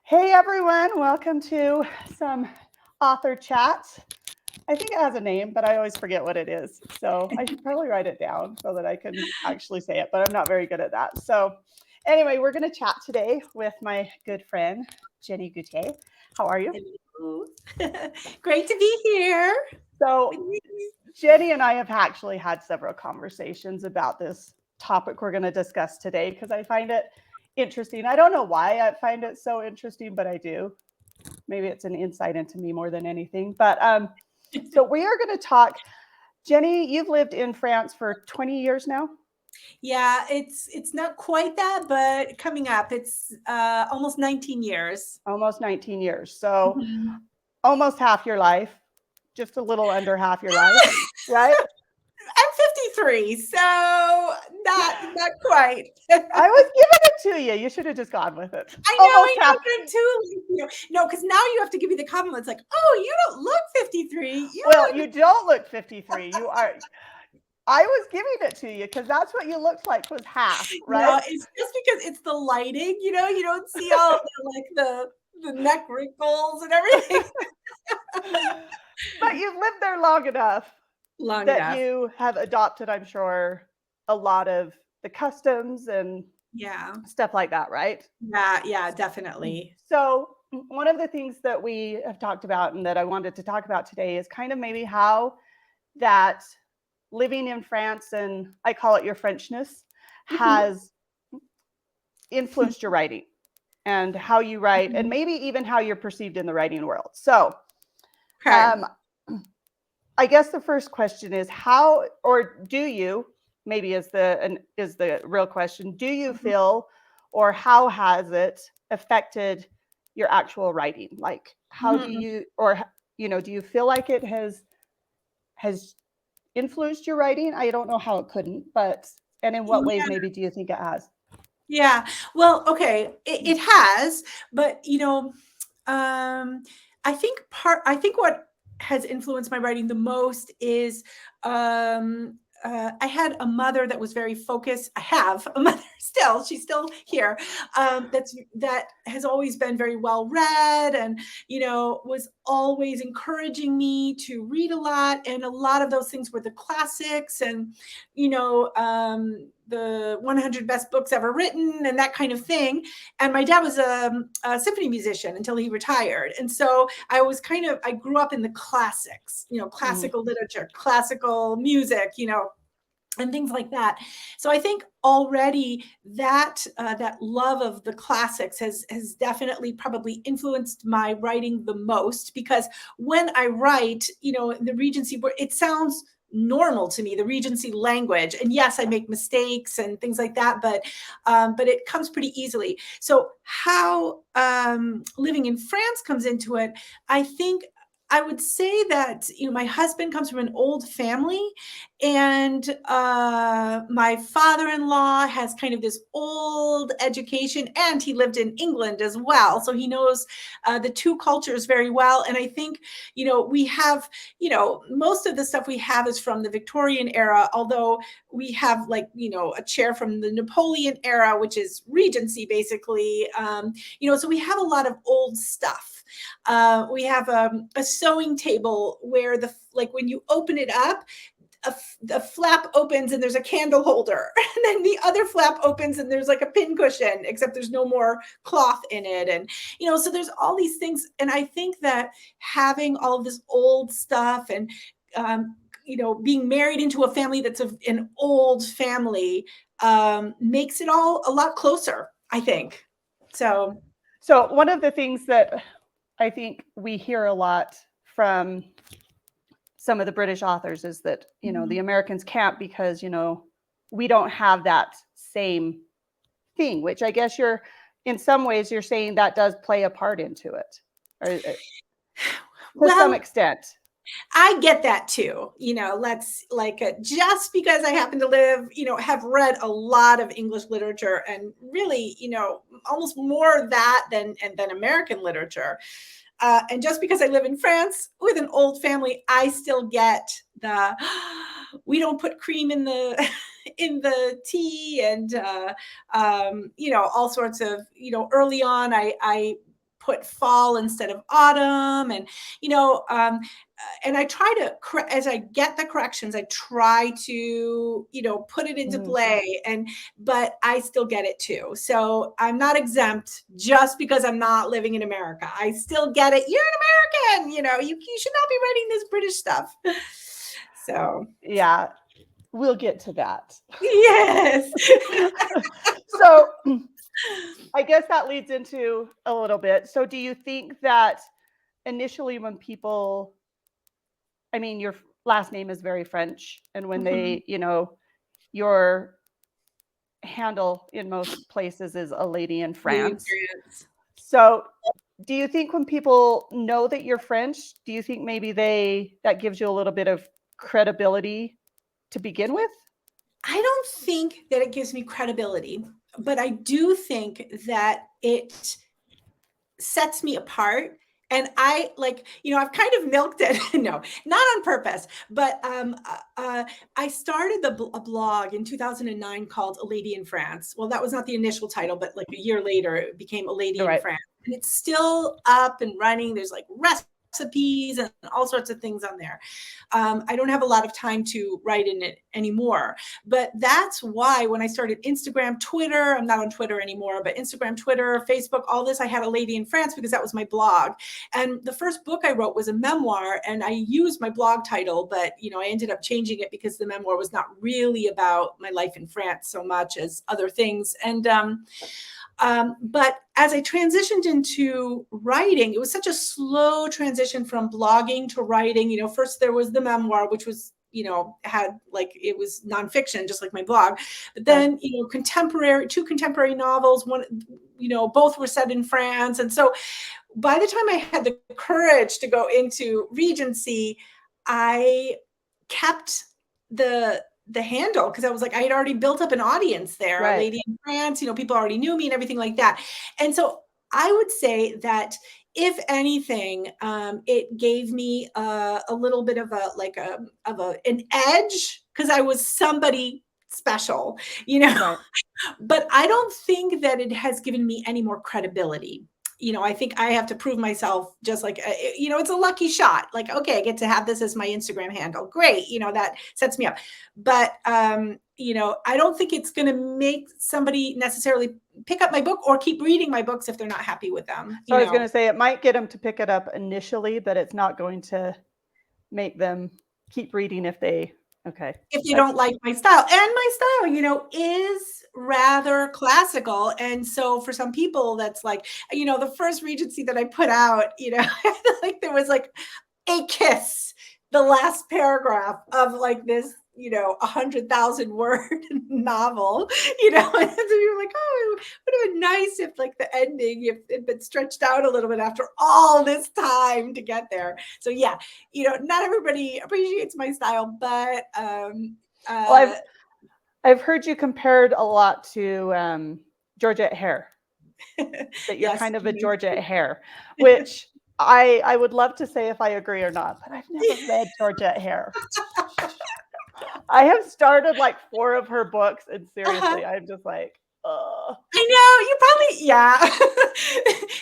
Hey everyone, welcome to some author chats. I think it has a name, but I always forget what it is. So I should probably write it down so that I can actually say it, but I'm not very good at that. So anyway, we're going to chat today with my good friend, Jennie Goutet. How are you? Hello. Great to be here with So you. Jennie and I have actually had several conversations about this topic we're going to discuss today because I find it interesting. I don't know why I find it so interesting, but I do. Maybe it's an insight into me more than anything. But so we are going to talk. Jennie, you've lived in France for 20 years now, Yeah, it's not quite that, but coming up, it's almost 19 years. almost 19 years. So Mhm. almost half your life, just a little under half your life, right? I'm 53, so not quite. I was giving it to you. You should have just gone with it. I Almost know, half. but I'm too, no, because now you have to give me the compliments like, oh, you don't look 53. You Well, look. you don't look 53. You are. I was giving it to you because that's what you looked like was half, right? No, it's just because it's the lighting, you don't see all the neck wrinkles and everything. But you've lived there long enough Long that enough. you have adopted, I'm sure, a lot of the customs and Yeah. stuff like that, right? Yeah, definitely. So, one of the things that we have talked about and that I wanted to talk about today is kind of maybe how that living in France, and I call it your Frenchness, Mhm. has influenced your writing and how you write, and Mhm. maybe even how you're perceived in the writing world. So, Okay. um, I guess the first question is how, or do you, maybe is the real question, do you Mhm. feel, or how has it affected your actual writing? Like how do Mhm. you, or do you feel like it has influenced your writing? I don't know how it couldn't, but and in what ways Yeah, maybe do you think it has? yeah. Well, okay, it has, but, um, I think what has influenced my writing the most is, I had a mother that was very focused. I have a mother still, she's still here, that has always been very well read and, was always encouraging me to read a lot, and a lot of those things were the classics and, the 100 best books ever written and that kind of thing. And my dad was a symphony musician until he retired. And so I grew up in the classics, Mhm. classical literature, classical music, and things like that. So I think already that love of the classics has definitely probably influenced my writing the most, because when I write, the Regency, where it sounds normal to me, the Regency language, and yes, I make mistakes and things like that, but it comes pretty easily. So how living in France comes into it, I think I would say that, my husband comes from an old family, and my father-in-law has kind of this old education, and he lived in England as well, so he knows the two cultures very well. And I think, we have, most of the stuff we have is from the Victorian era, although we have, like, a chair from the Napoleon era, which is Regency basically. So we have a lot of old stuff. We have a sewing table where like when you open it up, a flap opens and there's a candle holder, and then the other flap opens and there's like a pin cushion, except there's no more cloth in it. And so there's all these things, and I think that having all of this old stuff, and being married into a family that's an old family, makes it all a lot closer, I think. So. So one of the things that I think we hear a lot from some of the British authors is that, the Mhm. Americans can't because, we don't have that same thing, which I guess in some ways, you're saying that does play a part into it, or to some Well, extent. I get that too. Let's like, just because I happen to live, have read a lot of English literature, and really, almost more that than American literature. And just because I live in France with an old family, I still get the we don't put cream in the in the tea, and all sorts of, early on, I put fall instead of autumn. And, and I try to, as I get the corrections, I try to, put it into play, but I still get it too. So I'm not exempt just because I'm not living in America. I still get it. You're an American, you should not be writing this British stuff. So yeah, we'll get to that. yes. So I guess that leads into a little bit. So do you think that initially when people, I mean, your last name is very French, and when they, your handle in most places is a lady in France. So do you think when people know that you're French, do you think maybe that gives you a little bit of credibility to begin with? I don't think that it gives me credibility, but I do think that it sets me apart. And I I've kind of milked it. No, not on purpose, but I started a blog in 2009 called A Lady in France. Well, that was not the initial title, but like a year later, it became A Lady in France. And it's still up and running. There's like recipes and all sorts of things on there. I don't have a lot of time to write in it anymore, but that's why when I started Instagram, Twitter, I'm not on Twitter anymore, but Instagram, Twitter, Facebook, all this, I had A Lady in France because that was my blog. And the first book I wrote was a memoir, and I used my blog title, but I ended up changing it because the memoir was not really about my life in France so much as other things. And but as I transitioned into writing, it was such a slow transition from blogging to writing. First there was the memoir, which was, had it was nonfiction, just like my blog. But then, two contemporary novels, one, both were set in France. And so by the time I had the courage to go into Regency, I kept the handle because I was like, I had already built up an audience there, A Lady in France, people already knew me and everything like that. And so I would say that if anything, it gave me a little bit of an edge because I was somebody special, but I don't think that it has given me any more credibility. I think I have to prove myself just like, it's a lucky shot. Like, okay, I get to have this as my Instagram handle. Great. That sets me up. But, I don't think it's going to make somebody necessarily pick up my book or keep reading my books if they're not happy with them. So I was going to say it might get them to pick it up initially, but it's not going to make them keep reading if they don't like my style. And my style, is rather classical. And so for some people that's like, the first Regency that I put out, like there was like a kiss, the last paragraph of like this, 100,000 word novel, and so you're like, oh, it would have been nice if like the ending, if it had been stretched out a little bit after all this time to get there. So yeah, not everybody appreciates my style, but well, I've heard you compared a lot to Georgette Hare, that you're kind of a Georgette Hare, which I would love to say if I agree or not, but I've never read Georgette Hare. I have started like 4 of her books, and seriously, I'm just like, ugh. I know, you probably, yeah.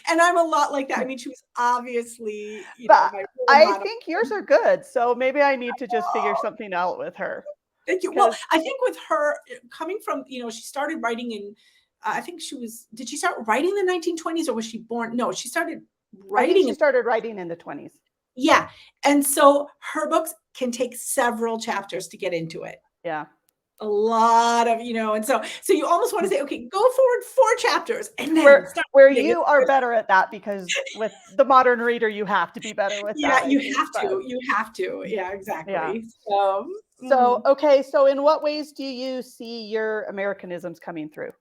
And I'm a lot like that. I mean, she was obviously, but I think yours are good, so maybe I need to just figure something out with her. Thank you. Well, I think with her coming from, she started writing in, I think did she start writing in the 1920s or was she born? No, she started writing. I think she started writing in the 20s. Yeah. And so her books can take several chapters to get into it. Yeah. A lot of, and so you almost want to say, okay, go forward 4 chapters and then where you are better at that, because with the modern reader, you have to be better with that. Yeah, you have to. Yeah, exactly. Yeah. So, okay. So in what ways do you see your Americanisms coming through?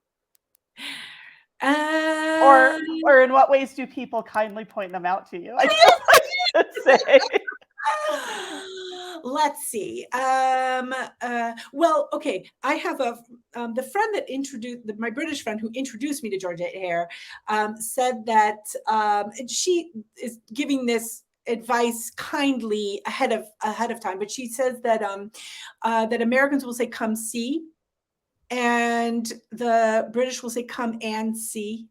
Or in what ways do people kindly point them out to you? I guess I should say. Let's see. Well, okay. I have the friend that introduced my British friend who introduced me to Georgette Hare said that she is giving this advice kindly ahead of time, but she says that that Americans will say "come see," and the British will say "come and see."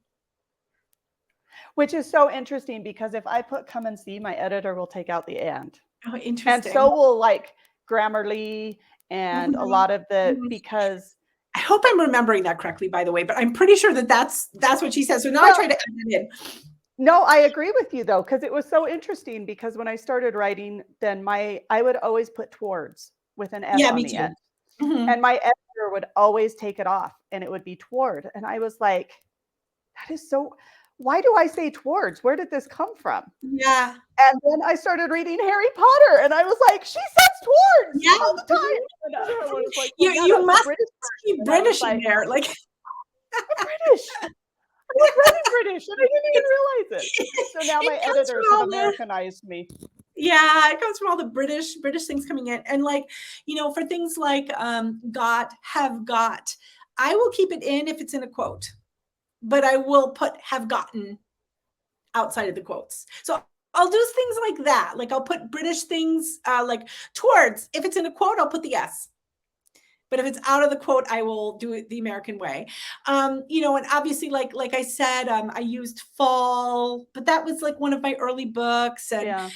Which is so interesting because if I put come and see, my editor will take out the and. Oh, And interesting. so will like Grammarly and a lot of the, because I hope I'm remembering that correctly, by the way, but I'm pretty sure that that's what she says. So now I try to add it in. No, I agree with you though, because it was so interesting because when I started writing, then I would always put towards with an S Yeah, on me the too. end. Mhm. And my editor would always take it off and it would be toward. And I was like, that is so, why do I say towards? Where did this come from? Yeah. And then I started reading Harry Potter and I was like, she says towards Yeah. all the time. And everyone was like, well, yeah, You that's must the British keep version. And I was British in like, there. Like, I'm British. I was writing British and I didn't even realize it. So now my it comes editors from have all the, Americanized me. yeah, it comes from all the British things coming in. And like, for things like got, have got, I will keep it in if it's in a quote, but I will put have gotten outside of the quotes. So I'll do things like that. Like I'll put British things like towards. If it's in a quote, I'll put the S. But if it's out of the quote, I will do it the American way. And obviously, like I said, I used fall, but that was like one of my early books. And Yeah.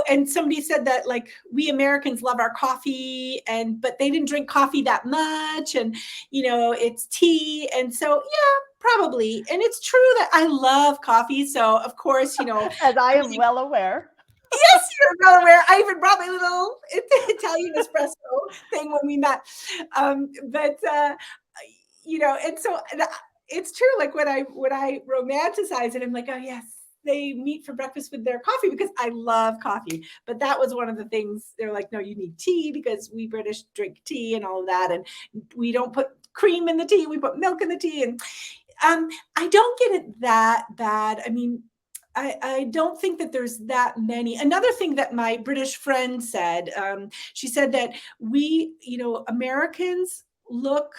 and somebody said that like we Americans love our coffee, but they didn't drink coffee that much, and it's tea, and so yeah, probably. And it's true that I love coffee, so of course, as I am well aware. Yes, you're well aware. I even brought my little Italian espresso thing when we met. And so it's true. Like when I romanticize it, I'm like, oh yes, they meet for breakfast with their coffee because I love coffee. But that was one of the things they're like, no, you need tea because we British drink tea and all of that, and we don't put cream in the tea, we put milk in the tea, and I don't get it that bad. I mean, I don't think that there's that many. Another thing that my British friend said, she said that we, Americans look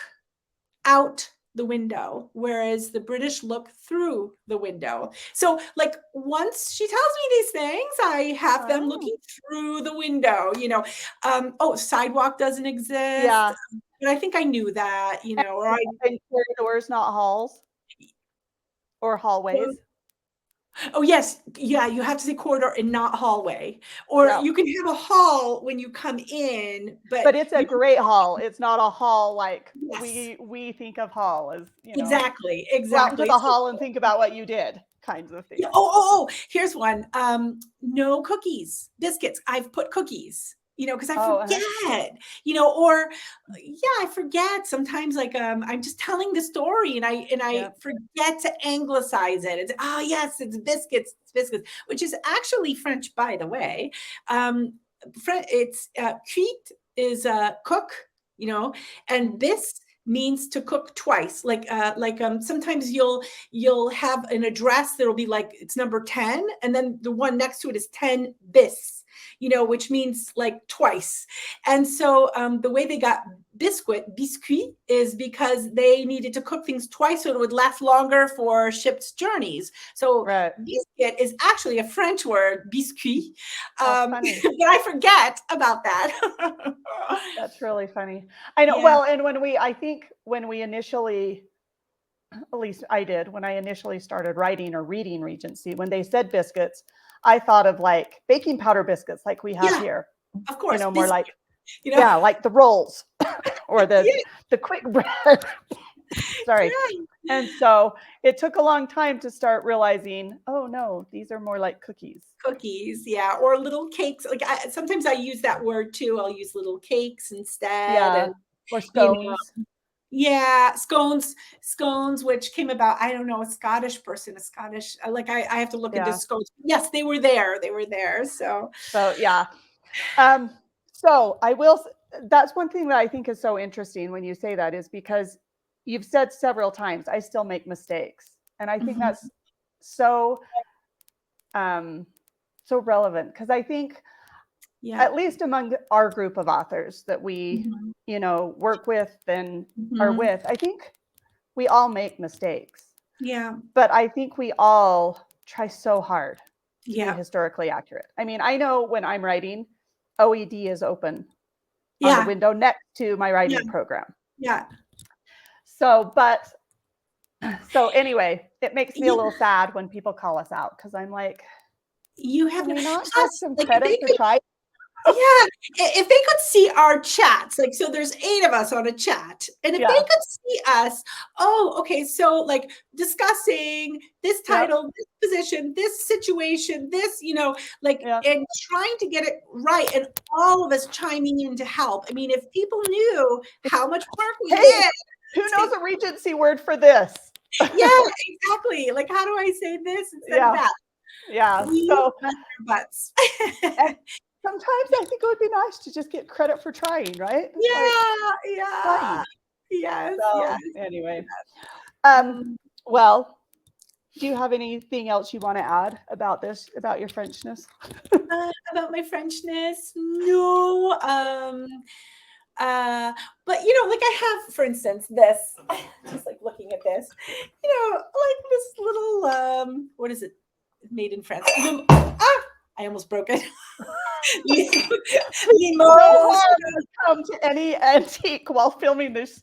out the window, whereas the British look through the window. So like once she tells me these things, I have them looking through the window, sidewalk doesn't exist. Yeah. But I think I knew that, or and corridors, not halls or hallways. Oh yes, yeah, you have to say corridor and not hallway. Or Yeah. you can have a hall when you come in, But it's a great hall. It's not a hall like Yes. we think of hall as, Exactly. go out into the hall and think about what you did kinds of things. Yeah, oh, here's one. No cookies, biscuits. I've put cookies, because I forget, or I forget sometimes. Like I'm just telling the story and I forget to anglicize it. It's yes, it's biscuits, which is actually French, by the way. It's cuit is cook, and bis means to cook twice. Like sometimes you'll have an address that'll be like it's number 10 and then the one next to it is 10 bis, which means like twice. And so the way they got biscuit is because they needed to cook things twice so it would last longer for shipped journeys. So biscuit is actually a French word, biscuit. But I forget about that. That's really funny. I know. Yeah. Well, and when we initially, at least I did, when I initially started writing or reading Regency, when they said biscuits, I thought of like baking powder biscuits like we have here. Of course. More like, like the rolls or the quick bread. Sorry. Yeah. And so it took a long time to start realizing, oh no, these are more like cookies. Cookies, yeah, or little cakes. Like sometimes I use that word too. I'll use little cakes instead. Yeah, or scones. Scones, which came about, I don't know, a Scottish, like I have to look into scones. Yes, they were there. So yeah. So I will, that's one thing that I think is so interesting when you say that is because you've said several times, I still make mistakes. And I think that's so relevant because I think at least among our group of authors that we, work with and are with, I think we all make mistakes. Yeah. But I think we all try so hard to be historically accurate. I mean, I know when I'm writing, OED is open on the window next to my writing program. Yeah. So, but So anyway, it makes me a Yeah, little sad when people call us out because I'm like, you have can no, we not get plus, some like, if credit they for could, trying? yeah, if they could see our chats, like, so there's 8 of us on a chat, and if they Yeah. could see us, oh, okay, so, like, discussing this Yep. title, this position, this situation, this, like, Yep. and trying to get it right, and all of us chiming in to help. I mean, if people knew how much work we Hey, did who knows to, a Regency word for this? yeah, exactly. Like, how do I say this instead of Yeah. that? Yeah. We So bust our butts. and sometimes I think it would be nice to just get credit for trying, right? Like Yeah, trying. yeah. Yes, yes. So anyway, um, Mm, well, do you have anything else you want to add about this, about your Frenchness? about my Frenchness? No. But like I have, for instance, this, just like looking at this, like this little what is it? Made in France. I almost broke it. No Limos. harm has come to any antique while filming this.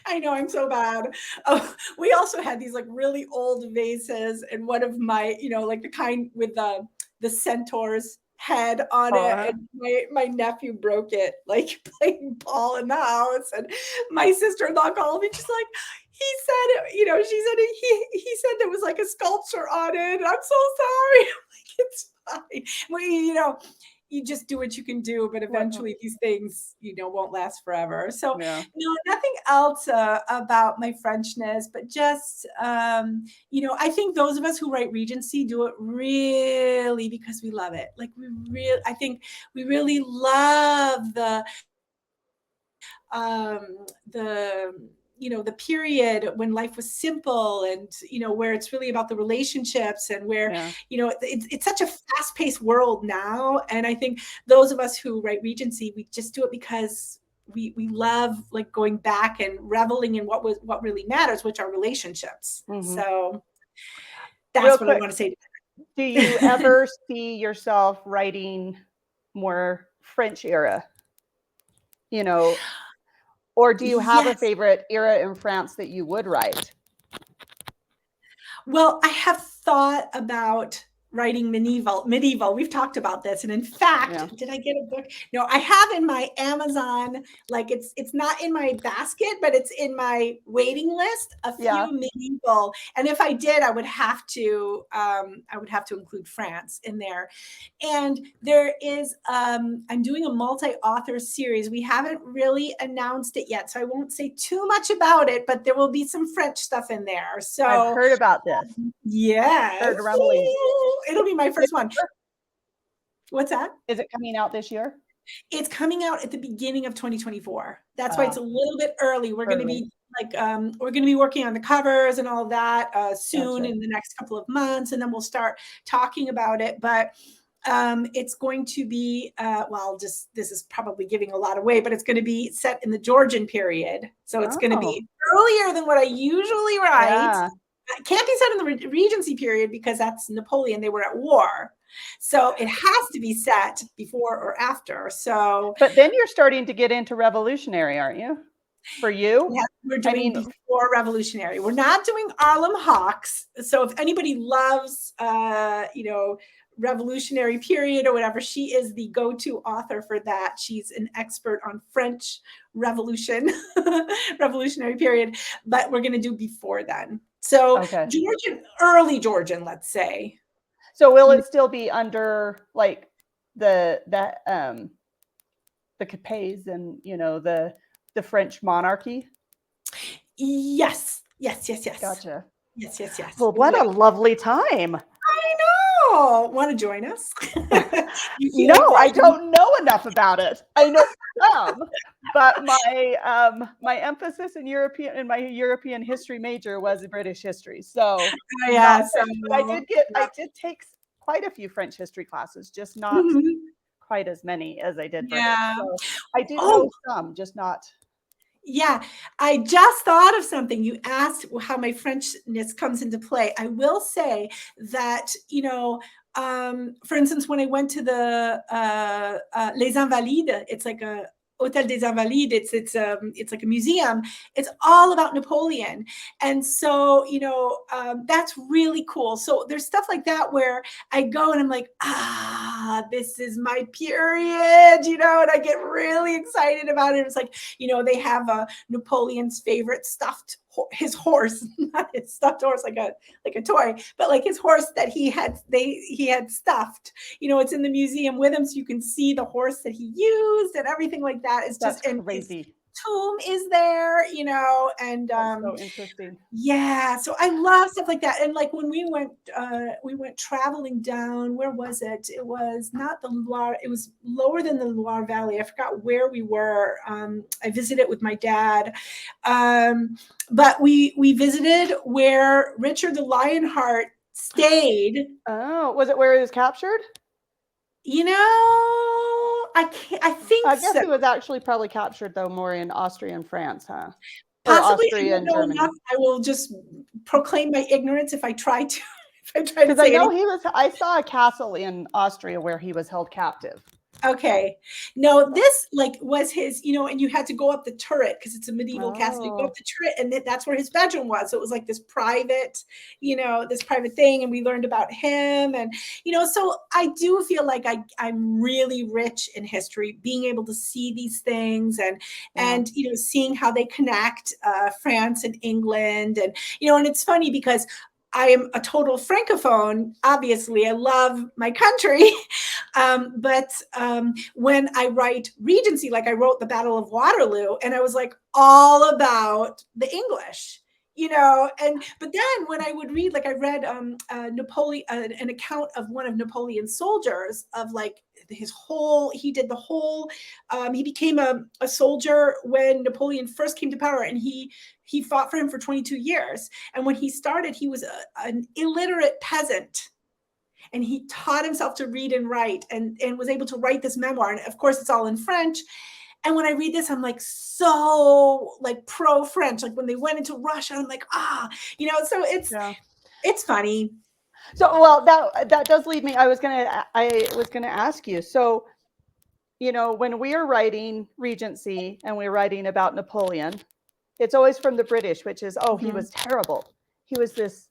I know, I'm so bad. Oh, we also had these like really old vases, and one of my, like the kind with the centaur's head on it, Uh-huh. and my nephew broke it, like playing ball in the house, and my sister-in-law called me, she's like, he said it, she said it, he said there was like a sculpture on it, and I'm so sorry. I'm like, it's fine. You just do what you can do, but eventually these things, won't last forever. So Yeah. no, nothing else about my Frenchness, but just, I think those of us who write Regency do it really because we love it. Like I think we really love the the period when life was simple, and where it's really about the relationships, and where Yeah. it's such a fast-paced world now. And I think those of us who write Regency, we just do it because we love like going back and reveling in what really matters, which are relationships. Mm-hmm. So Real that's what I quick, want to say. do you ever see yourself writing more French era? Or do you have a Yes. favorite era in France that you would write? Well, I have thought about writing medieval. We've talked about this. And in fact, Yeah. did I get a book? No, I have in my Amazon, like it's not in my basket, but it's in my waiting list, a Yeah. few medieval. And if I did, I would have to include France in there. And there is I'm doing a multi-author series. We haven't really announced it yet, so I won't say too much about it, but there will be some French stuff in there. So I've heard about this. yes. Heard rumblings. It'll be my first one. What's that? Is it coming out this year? It's coming out at the beginning of 2024. That's why it's a little bit early. We're going to be like, we're going to be working on the covers and all of that soon, Gotcha. in the next couple of months, and then we'll start talking about it. But it's going to be, this is probably giving a lot away, but it's going to be set in the Georgian period. So it's going to be earlier than what I usually write. Yeah. It can't be set in the Regency period because that's Napoleon. They were at war. So it has to be set before or after. So, but then you're starting to get into revolutionary, aren't you? For you? yeah, we're doing before revolutionary. We're not doing Harlem Hawks. So if anybody loves, revolutionary period or whatever, she is the go-to author for that. She's an expert on French revolutionary period, but we're going to do before then. So early Georgian, let's say. So will it still be under like the Capets and the French monarchy? Yes. Gotcha. Yes. Well, what a lovely time. I know. Want to join us? No, I don't know enough about it. I know some, but my emphasis in my European history major was British history. So yes, I did take quite a few French history classes, just not quite as many as I did British. So I do know some, just not. Yeah, I just thought of something. You asked how my Frenchness comes into play. I will say that, for instance, when I went to the Les Invalides, it's like a Hôtel des Invalides. It's like a museum. It's all about Napoleon, and so that's really cool. So there's stuff like that where I go and I'm like, this is my period, and I get really excited about it. It's like, they have Napoleon's favorite stuffed his horse, not his stuffed horse like a toy, but like his horse that he had stuffed. It's in the museum with him, so you can see the horse that he used and everything like that. It's That's just, and crazy. his tomb is there, and That's so interesting. yeah, so I love stuff like that. And like when we went traveling down, where was it? It was not the Loire, it was lower than the Loire Valley. I forgot where we were. I visited with my dad. But we visited where Richard the Lionheart stayed. Oh, was it where he was captured? I guess so. he was actually probably captured though more in Austria and France, huh? Possibly. Austria and Germany. I will just proclaim my ignorance if I try to. Because I know I saw a castle in Austria where he was held captive. Okay. No, this was his, and you had to go up the turret because it's a medieval castle. You go up the turret and that's where his bedroom was. So it was like this private, this private thing. And we learned about him. And, so I do feel like I'm really rich in history, being able to see these things and seeing how they connect France and England. And, and it's funny because I am a total Francophone. Obviously, I love my country. But when I write Regency, like I wrote the Battle of Waterloo, and I was like all about the English, but then when I would read, like I read Napoleon, an account of one of Napoleon's soldiers of like he became a soldier when Napoleon first came to power, and he fought for him for 22 years. And when he started, he was an illiterate peasant. And he taught himself to read and write and was able to write this memoir. And of course, it's all in French. And when I read this, I'm like, so like pro-French. Like when they went into Russia, I'm like, so it's funny. So, well, that does lead me. I was gonna ask you. So, when we are writing Regency and we're writing about Napoleon, it's always from the British, which is, he was terrible. He was this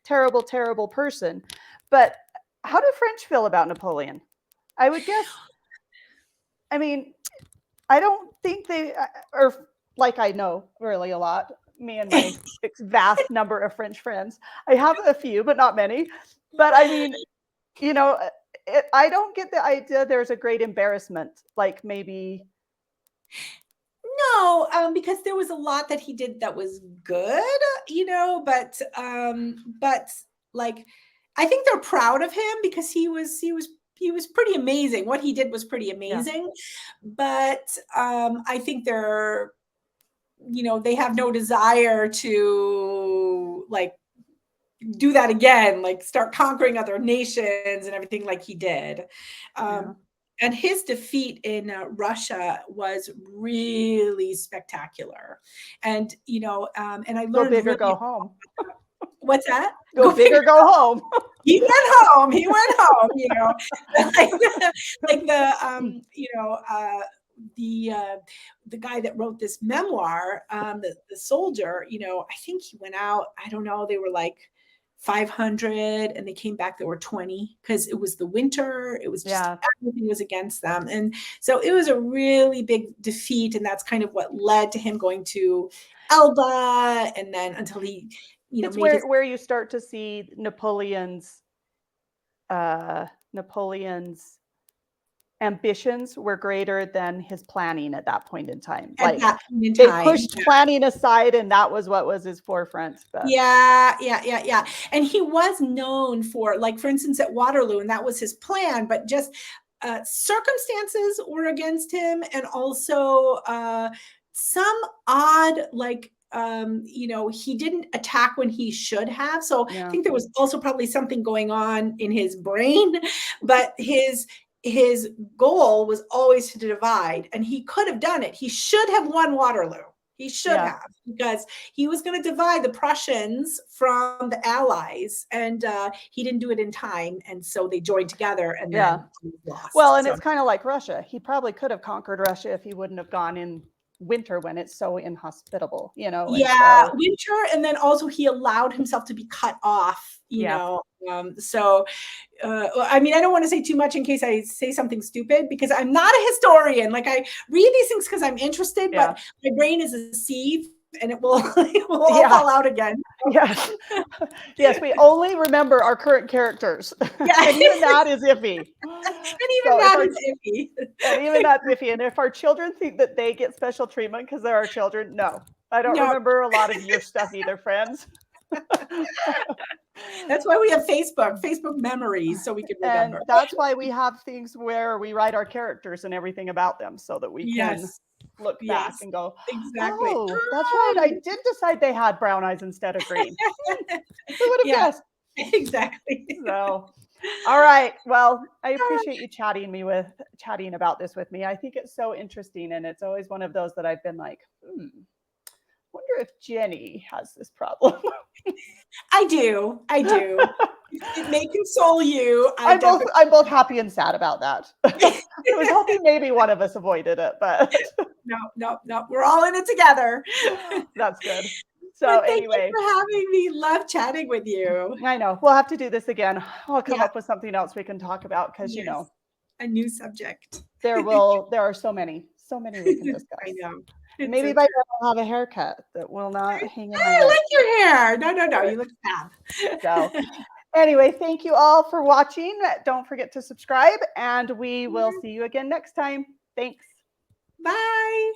terrible, terrible person. But how do French feel about Napoleon? I would guess. I mean, I don't think they, or like I know really a lot. Me and my vast number of French friends. I have a few, but not many. But I mean, I don't get the idea there's a great embarrassment, like maybe. No, because there was a lot that he did that was good, but like, I think they're proud of him because he was pretty amazing. What he did was pretty amazing, but I think they're, they have no desire to like do that again, like start conquering other nations and everything like he did. And his defeat in Russia was really spectacular. And, and I learned go big or go home. What's that? Go big or go home. He went home, the guy that wrote this memoir, the soldier, I think he went out, I don't know, they were like 500 and they came back, there were 20 because it was the winter, it was just everything was against them. And so it was a really big defeat, and that's kind of what led to him going to Elba, and then until he it's where you start to see Napoleon's ambitions were greater than his planning at that point in time. Like they pushed planning aside, and that was what was his forefront. But. Yeah. And he was known for, like, for instance, at Waterloo, and that was his plan, but just circumstances were against him, and also some odd, like, he didn't attack when he should have. So I think there was also probably something going on in his brain, but his goal was always to divide, and he could have done it. He should have won Waterloo. He should Yeah. have, because he was going to divide the Prussians from the Allies, and he didn't do it in time, and so they joined together, and Yeah. then he lost. Well, and So, it's kind of like Russia. He probably could have conquered Russia if he wouldn't have gone in winter when it's so inhospitable, you know. And yeah, so, winter, and then also he allowed himself to be cut off, you Yeah. know. So, I mean, I don't want to say too much in case I say something stupid, because I'm not a historian. Like, I read these things because I'm interested, Yeah. but my brain is a sieve, and it will, it will all Yeah. fall out again. yes, yes, we only remember our current characters, Yeah. and even that is iffy. And even So if that our- is iffy. And even that's iffy. And if our children think that they get special treatment because they're our children, no, I don't No. remember a lot of your stuff either, friends. That's why we have Facebook memories, so we can And remember. that's why we have things where we write our characters and everything about them so that we can Yes, look back yes, and go, exactly. oh, that's right. I did decide they had brown eyes instead of green. Who would have Yeah, guessed? exactly. So, all right. Well, I appreciate you chatting about this with me. I think it's so interesting, and it's always one of those that I've been like, wonder if Jennie has this problem. I do. It may console you. I'm both happy and sad about that. I was hoping maybe one of us avoided it, but No. We're all in it together. that's good. So But thank anyway, you for having me. Love chatting with you. I know we'll have to do this again. I'll come Yeah. up with something else we can talk about because you know a new subject. there are so many we can discuss. I know. Maybe so by then I'll have a haircut that will not hang in my I head. like your hair. No. You look fab. So anyway, thank you all for watching. Don't forget to subscribe, and we will see you again next time. Thanks. Bye.